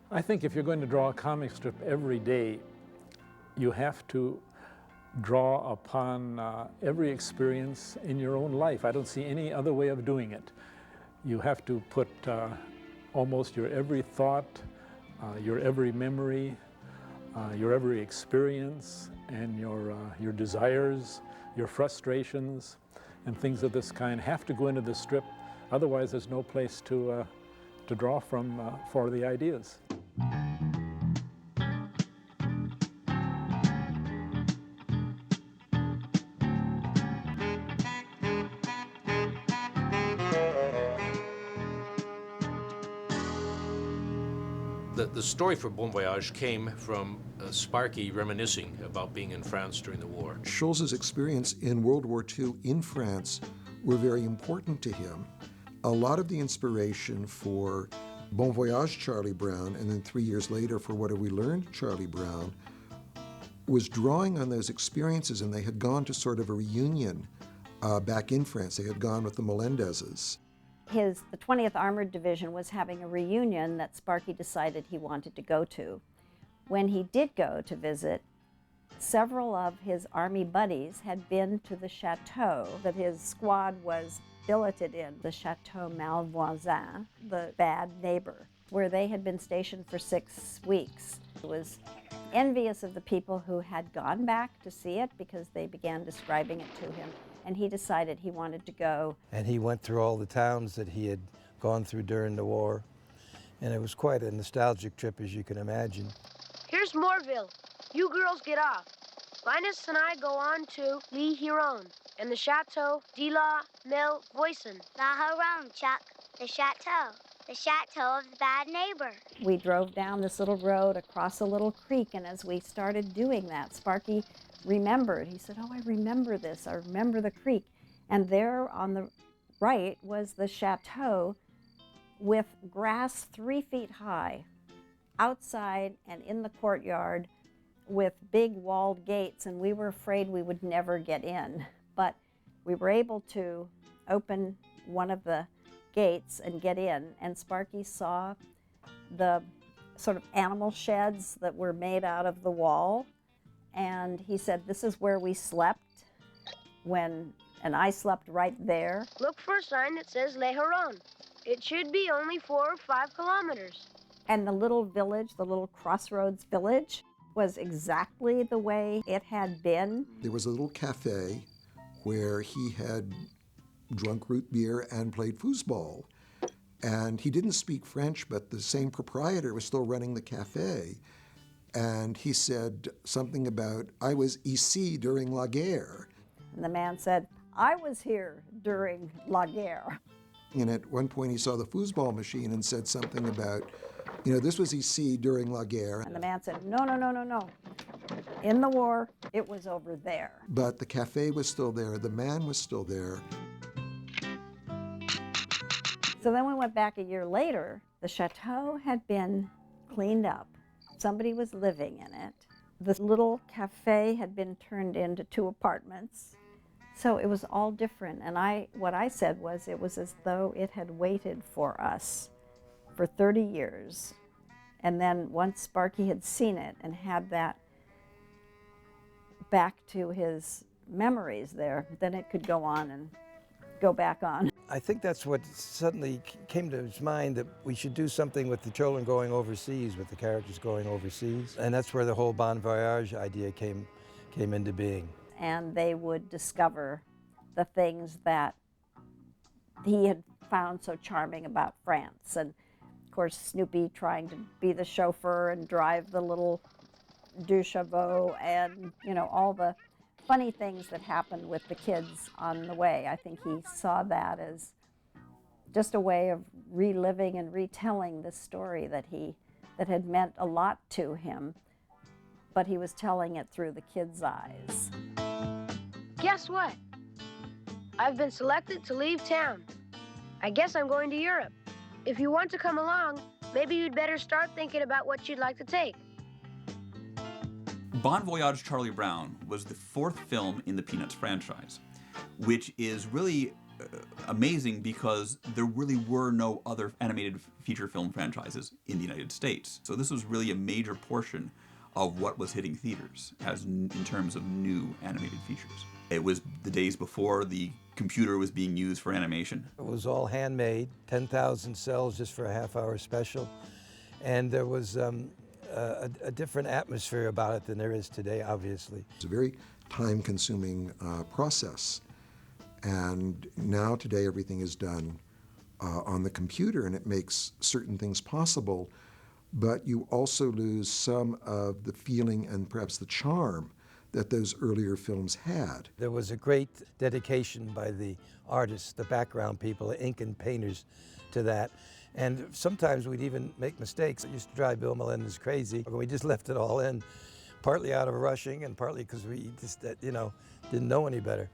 I think if you're going to draw a comic strip every day, you have to draw upon every experience in your own life. I don't see any other way of doing it. You have to put almost your every thought, your every memory, your every experience, and your desires, your frustrations, and things of this kind have to go into the strip. Otherwise, there's no place to draw from for the ideas. The story for Bon Voyage came from Sparky reminiscing about being in France during the war. Schulz's experience in World War II in France were very important to him. A lot of the inspiration for Bon Voyage, Charlie Brown, and then 3 years later for What Have We Learned, Charlie Brown, was drawing on those experiences, and they had gone to sort of a reunion back in France. They had gone with the Melendezes. The 20th Armored Division was having a reunion that Sparky decided he wanted to go to. When he did go to visit, several of his army buddies had been to the chateau that his squad was billeted in, the Chateau Malvoisin, the bad neighbor, where they had been stationed for 6 weeks. He was envious of the people who had gone back to see it because they began describing it to him. And he decided he wanted to go. And he went through all the towns that he had gone through during the war. And it was quite a nostalgic trip, as you can imagine. Here's Morville. You girls get off. Linus and I go on to Le Huron and the Chateau de la Malvoisin. La Huron, Chuck. The chateau. The chateau of the bad neighbor. We drove down this little road across a little creek, and as we started doing that, Sparky remembered. He said, "Oh, I remember this. I remember the creek." And there on the right was the chateau with grass 3 feet high outside and in the courtyard with big walled gates, and we were afraid we would never get in. But we were able to open one of the gates and get in, and Sparky saw the sort of animal sheds that were made out of the wall. And he said, "This is where we slept and I slept right there." Look for a sign that says Le Huron. It should be only 4 or 5 kilometers. And the little village, the little crossroads village, was exactly the way it had been. There was a little cafe where he had drunk root beer and played foosball. And he didn't speak French, but the same proprietor was still running the cafe. And he said something about, "I was ici during la guerre." And the man said, "I was here during la guerre." And at one point he saw the foosball machine and said something about, this was ici during la guerre. And the man said, "No, no, no, no, no. In the war, it was over there." But the cafe was still there, the man was still there. So then we went back a year later. The chateau had been cleaned up. Somebody was living in it. This little cafe had been turned into 2 apartments. So it was all different. And what I said was it was as though it had waited for us for 30 years. And then once Sparky had seen it and had that back to his memories there, then it could go on and go back on. I think that's what suddenly came to his mind, that we should do something with the children going overseas, with the characters going overseas. And that's where the whole Bon Voyage idea came into being. And they would discover the things that he had found so charming about France. And of course, Snoopy trying to be the chauffeur and drive the little deux chevaux, and all the funny things that happened with the kids on the way. I think he saw that as just a way of reliving and retelling this story that had meant a lot to him, but he was telling it through the kids' eyes. Guess what? I've been selected to leave town. I guess I'm going to Europe. If you want to come along, maybe you'd better start thinking about what you'd like to take. Bon Voyage, Charlie Brown was the 4th film in the Peanuts franchise, which is really amazing because there really were no other animated feature film franchises in the United States. So this was really a major portion of what was hitting theaters in terms of new animated features. It was the days before the computer was being used for animation. It was all handmade, 10,000 cells just for a half-hour special. And there was a different atmosphere about it than there is today, obviously. It's a very time-consuming process. And now today everything is done on the computer, and it makes certain things possible, but you also lose some of the feeling and perhaps the charm that those earlier films had. There was a great dedication by the artists, the background people, the ink and painters to that. And sometimes we'd even make mistakes. It used to drive Bill Melendez crazy. We just left it all in, partly out of rushing and partly because we just, didn't know any better.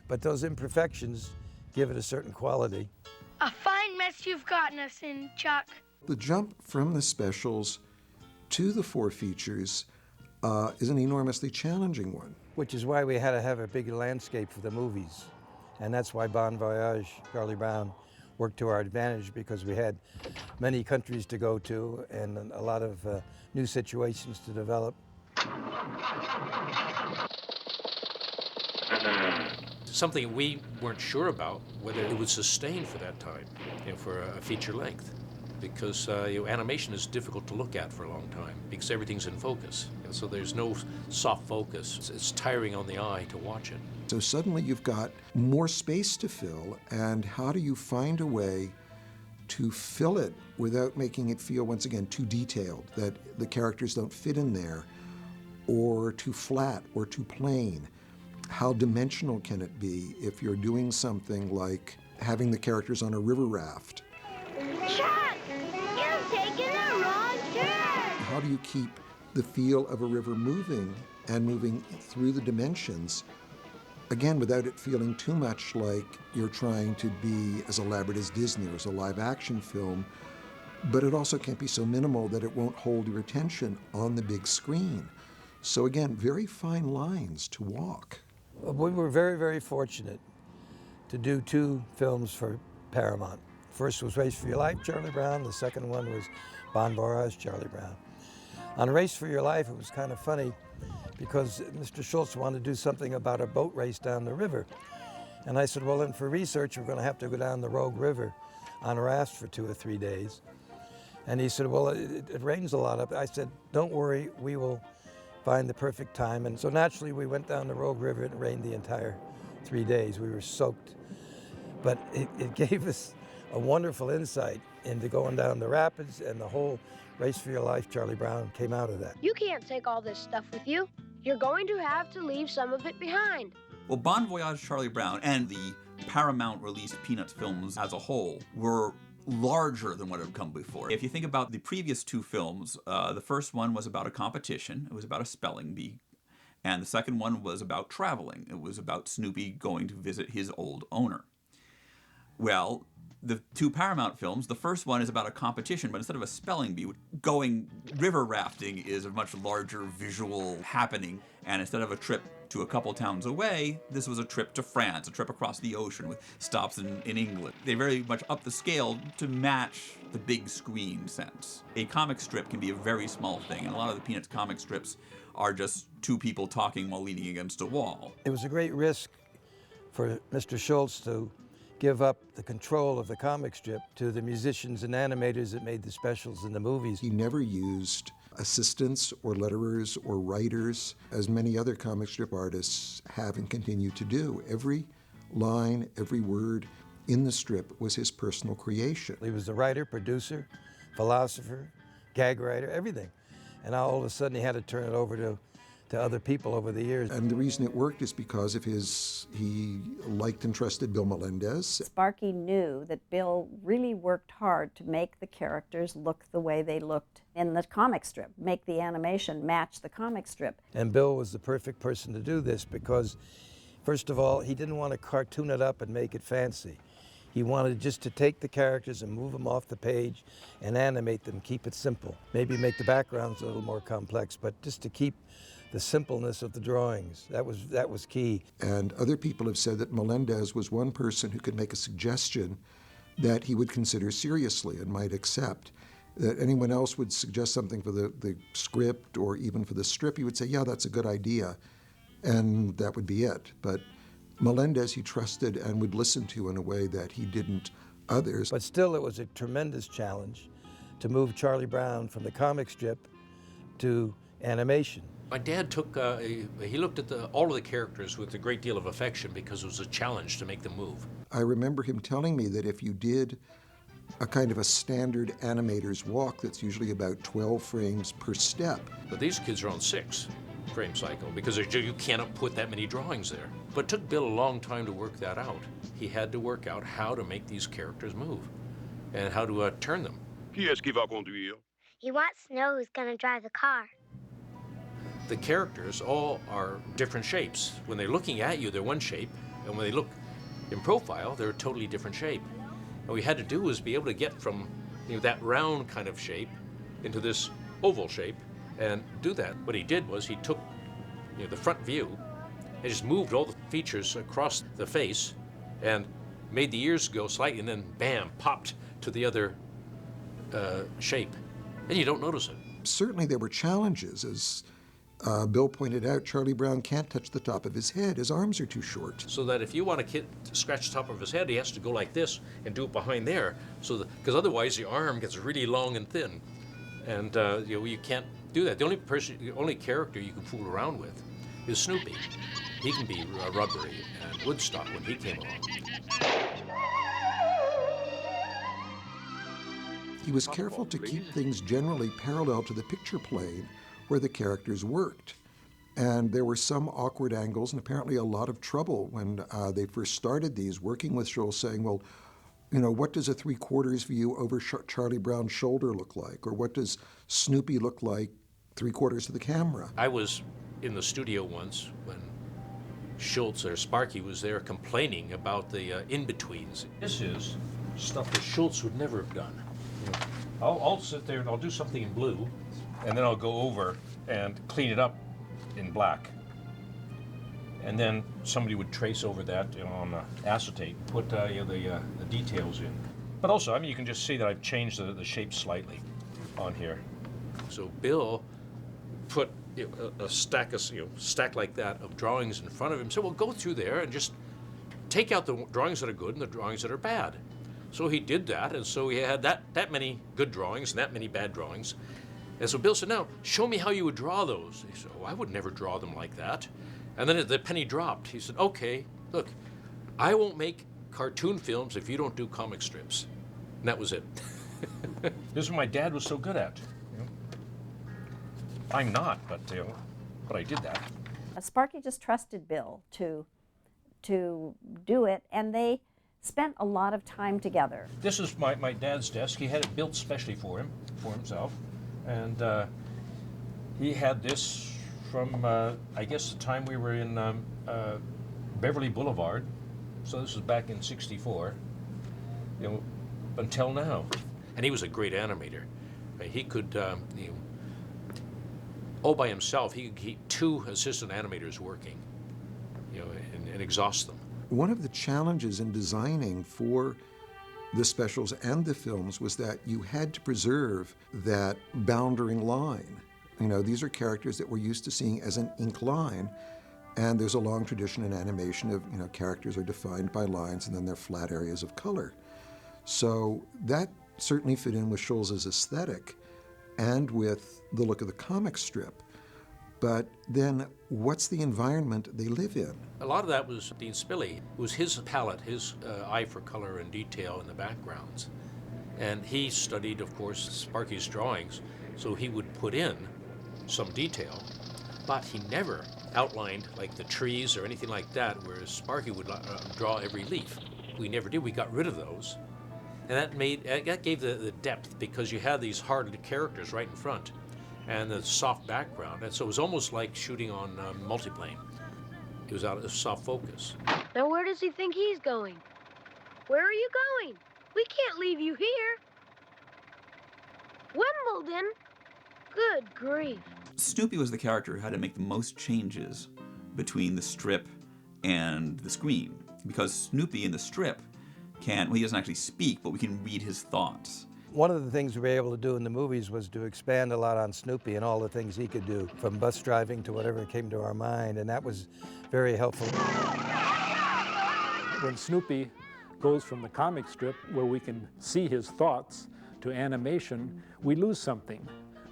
But those imperfections give it a certain quality. A fine mess you've gotten us in, Chuck. The jump from the specials to the four features is an enormously challenging one. Which is why we had to have a big landscape for the movies. And that's why Bon Voyage, Charlie Brown, worked to our advantage, because we had many countries to go to and a lot of new situations to develop. Something we weren't sure about, whether it would sustain for that time, for a feature length. Because animation is difficult to look at for a long time, because everything's in focus. So there's no soft focus. It's tiring on the eye to watch it. So suddenly you've got more space to fill, and how do you find a way to fill it without making it feel, once again, too detailed, that the characters don't fit in there, or too flat, or too plain? How dimensional can it be if you're doing something like having the characters on a river raft? Chuck, you've taken the wrong turn. How do you keep the feel of a river moving and moving through the dimensions, again, without it feeling too much like you're trying to be as elaborate as Disney or as a live action film, but it also can't be so minimal that it won't hold your attention on the big screen. So again, very fine lines to walk. We were very, very fortunate to do 2 films for Paramount. First was Race for Your Life, Charlie Brown. The second one was Bon Voyage, Charlie Brown. On Race for Your Life, it was kind of funny because Mr. Schultz wanted to do something about a boat race down the river. And I said, well, then for research, we're going to have to go down the Rogue River on rafts for 2 or 3 days. And he said, well, it rains a lot up. I said, don't worry, we will find the perfect time. And so naturally, we went down the Rogue River and it rained the entire 3 days. We were soaked. But it gave us a wonderful insight into going down the rapids, and the whole Race for Your Life, Charlie Brown, came out of that. You can't take all this stuff with you. You're going to have to leave some of it behind. Well, Bon Voyage, Charlie Brown, and the Paramount-released Peanuts films as a whole were larger than what had come before. If you think about the previous 2 films, the first one was about a competition. It was about a spelling bee. And the second one was about traveling. It was about Snoopy going to visit his old owner. Well, the 2 Paramount films, the first one is about a competition, but instead of a spelling bee, going river rafting is a much larger visual happening. And instead of a trip to a couple towns away, this was a trip to France, a trip across the ocean with stops in England. They very much upped the scale to match the big screen sense. A comic strip can be a very small thing, and a lot of the Peanuts comic strips are just 2 people talking while leaning against a wall. It was a great risk for Mr. Schultz to give up the control of the comic strip to the musicians and animators that made the specials and the movies. He never used assistants or letterers or writers, as many other comic strip artists have and continue to do. Every line, every word in the strip was his personal creation. He was the writer, producer, philosopher, gag writer, everything. And now all of a sudden he had to turn it over to other people over the years. And the reason it worked is because of he liked and trusted Bill Melendez. Sparky knew that Bill really worked hard to make the characters look the way they looked in the comic strip, make the animation match the comic strip. And Bill was the perfect person to do this because, first of all, he didn't want to cartoon it up and make it fancy. He wanted just to take the characters and move them off the page and animate them, keep it simple. Maybe make the backgrounds a little more complex, but just to keep the simpleness of the drawings. That was key. And other people have said that Melendez was one person who could make a suggestion that he would consider seriously and might accept. That anyone else would suggest something for the script or even for the strip, he would say, yeah, that's a good idea, and that would be it. But Melendez he trusted and would listen to in a way that he didn't others. But still, it was a tremendous challenge to move Charlie Brown from the comic strip to animation. My dad took, he looked at all of the characters with a great deal of affection because it was a challenge to make them move. I remember him telling me that if you did a kind of a standard animator's walk that's usually about 12 frames per step. But these kids are on 6 frame cycle because you cannot put that many drawings there. But it took Bill a long time to work that out. He had to work out how to make these characters move and how to turn them. Qui est-ce qui va conduire? You want to know who's going to drive the car. The characters all are different shapes. When they're looking at you, they're one shape, and when they look in profile, they're a totally different shape. And what we had to do was be able to get from that round kind of shape into this oval shape and do that. What he did was he took the front view and just moved all the features across the face and made the ears go slightly and then bam, popped to the other shape. And you don't notice it. Certainly there were challenges. As Bill pointed out, Charlie Brown can't touch the top of his head. His arms are too short. So that if you want a kid to scratch the top of his head, he has to go like this and do it behind there. So because otherwise the arm gets really long and thin. And you can't do that. The only character you can fool around with is Snoopy. He can be rubbery and Woodstock when he came along. He was careful to keep things generally parallel to the picture plane where the characters worked. And there were some awkward angles and apparently a lot of trouble when they first started these, working with Scholl, saying, well, what does a 3/4 view over Charlie Brown's shoulder look like? Or what does Snoopy look like 3/4 to the camera? I was in the studio once when Schultz or Sparky was there complaining about the in-betweens. This is stuff that Schultz would never have done. I'll sit there and I'll do something in blue, and then I'll go over and clean it up in black. And then somebody would trace over that on acetate, put the details in. But also, you can just see that I've changed the shape slightly on here. So Bill put a stack like that of drawings in front of him. So we'll go through there and just take out the drawings that are good and the drawings that are bad. So he did that, and so he had that many good drawings and that many bad drawings. And so Bill said, now, show me how you would draw those. He said, oh, I would never draw them like that. And then the penny dropped. He said, okay, look, I won't make cartoon films if you don't do comic strips. And that was it. This is what my dad was so good at. I'm not, but I did that. Sparky just trusted Bill to do it, and they spent a lot of time together. This is my dad's desk. He had it built specially for himself. And he had this from, I guess, the time we were in Beverly Boulevard. So this was back in '64, until now. And he was a great animator. He could, all by himself, he could keep 2 assistant animators working, and exhaust them. One of the challenges in designing for the specials and the films was that you had to preserve that bounding line. These are characters that we're used to seeing as an ink line, and there's a long tradition in animation of, characters are defined by lines and then they're flat areas of color. So that certainly fit in with Scholl's aesthetic and with the look of the comic strip. But then what's the environment they live in? A lot of that was Dean Spilly. It was his palette, his eye for color and detail in the backgrounds. And he studied, of course, Sparky's drawings, so he would put in some detail, but he never outlined like the trees or anything like that, whereas Sparky would draw every leaf. We never did. We got rid of those. And that gave the depth, because you had these hard characters right in front and the soft background. And so it was almost like shooting on multiplane. It was out of soft focus. Now where does he think he's going? Where are you going? We can't leave you here. Wimbledon? Good grief. Snoopy was the character who had to make the most changes between the strip and the screen, because Snoopy in the strip he doesn't actually speak, but we can read his thoughts. One of the things we were able to do in the movies was to expand a lot on Snoopy and all the things he could do, from bus driving to whatever came to our mind, and that was very helpful. When Snoopy goes from the comic strip, where we can see his thoughts, to animation, we lose something.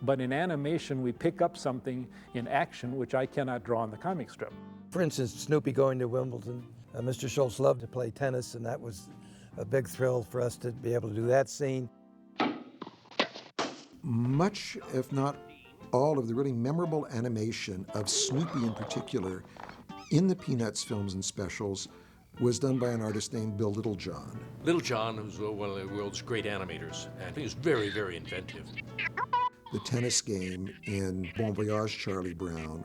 But in animation, we pick up something in action which I cannot draw in the comic strip. For instance, Snoopy going to Wimbledon. Mr. Schultz loved to play tennis, and that was a big thrill for us to be able to do that scene. Much, if not all, of the really memorable animation of Snoopy in particular in the Peanuts films and specials was done by an artist named Bill Littlejohn. Littlejohn was one of the world's great animators, and he was very, very inventive. The tennis game in Bon Voyage, Charlie Brown,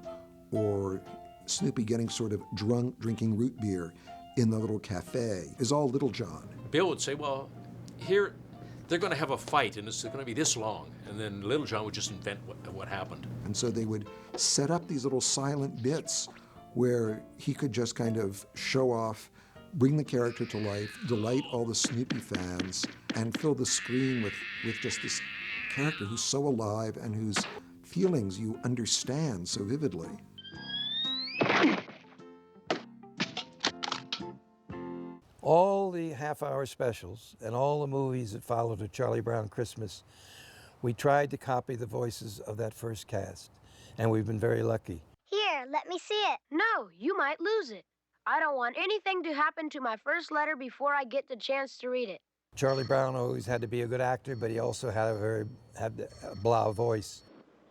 or Snoopy getting sort of drunk drinking root beer in the little cafe is all Littlejohn. Bill would say, well, here they're going to have a fight and it's going to be this long. And then Littlejohn would just invent what happened. And so they would set up these little silent bits where he could just kind of show off, bring the character to life, delight all the Snoopy fans, and fill the screen with just this character who's so alive and whose feelings you understand so vividly. All the half-hour specials and all the movies that followed a Charlie Brown Christmas, we tried to copy the voices of that first cast, and we've been very lucky. Here, let me see it. No, you might lose it. I don't want anything to happen to my first letter before I get the chance to read it. Charlie Brown always had to be a good actor, but he also had a blah voice.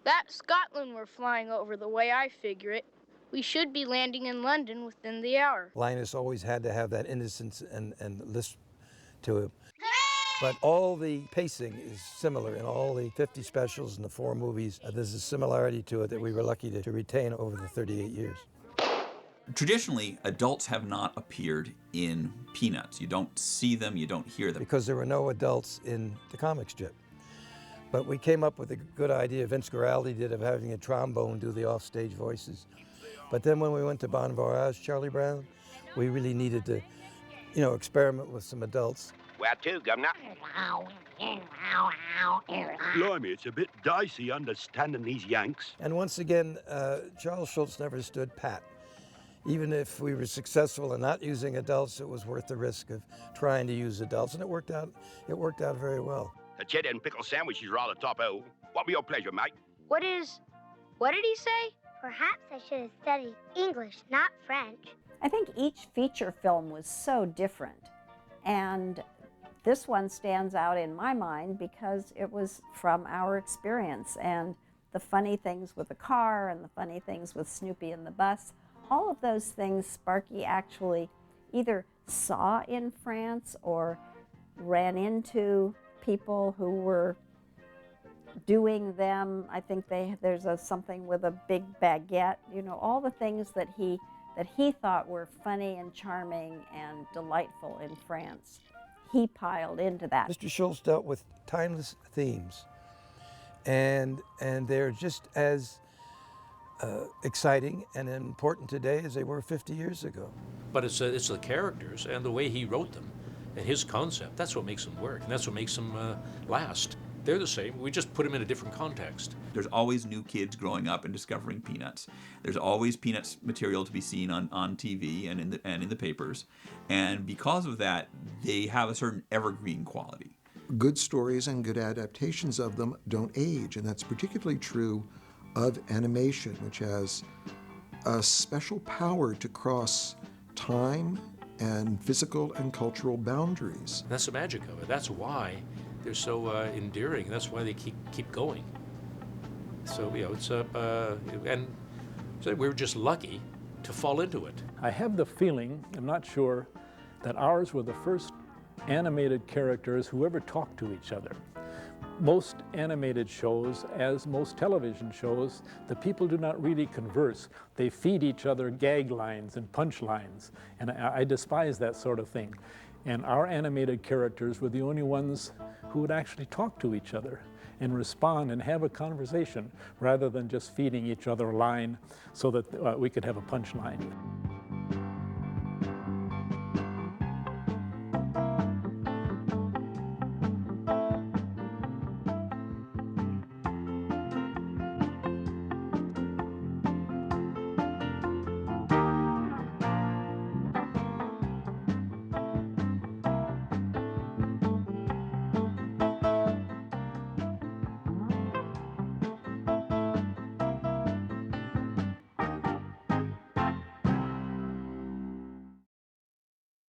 That's Scotland we're flying over, the way I figure it. We should be landing in London within the hour. Linus always had to have that innocence and lisp to him. But all the pacing is similar in all the 50 specials and the 4 movies. There's a similarity to it that we were lucky to retain over the 38 years. Traditionally, adults have not appeared in Peanuts. You don't see them, you don't hear them. Because there were no adults in the comic strip. But we came up with a good idea, Vince Guaraldi did, of having a trombone do the offstage voices. But then when we went to Bon Voyage, Charlie Brown, we really needed to, experiment with some adults. Where to, Governor? Blimey, it's a bit dicey understanding these Yanks. And once again, Charles Schultz never stood pat. Even if we were successful in not using adults, it was worth the risk of trying to use adults, and it worked out very well. The cheddar and pickle sandwich is rather top-o. What be your pleasure, mate? What did he say? Perhaps I should have studied English, not French. I think each feature film was so different, and this one stands out in my mind because it was from our experience, and the funny things with the car and the funny things with Snoopy and the bus, all of those things Sparky actually either saw in France or ran into people who were doing them. I think there's something with a big baguette, all the things that he thought were funny and charming and delightful in France. He piled into that. Mr. Schultz dealt with timeless themes, and they're just as exciting and important today as they were 50 years ago. But it's the characters and the way he wrote them and his concept. That's what makes them work, and that's what makes them last. They're the same. We just put them in a different context. There's always new kids growing up and discovering Peanuts. There's always Peanuts material to be seen on TV and in the papers. And because of that, they have a certain evergreen quality. Good stories and good adaptations of them don't age, and that's particularly true of animation, which has a special power to cross time and physical and cultural boundaries. That's the magic of it. That's why they're so endearing. That's why they keep going. So it's and so we were just lucky to fall into it. I have the feeling, I'm not sure, that ours were the first animated characters who ever talked to each other. Most animated shows, as most television shows, the people do not really converse. They feed each other gag lines and punch lines, and I despise that sort of thing. And our animated characters were the only ones who would actually talk to each other. and respond and have a conversation rather than just feeding each other a line so that we could have a punchline.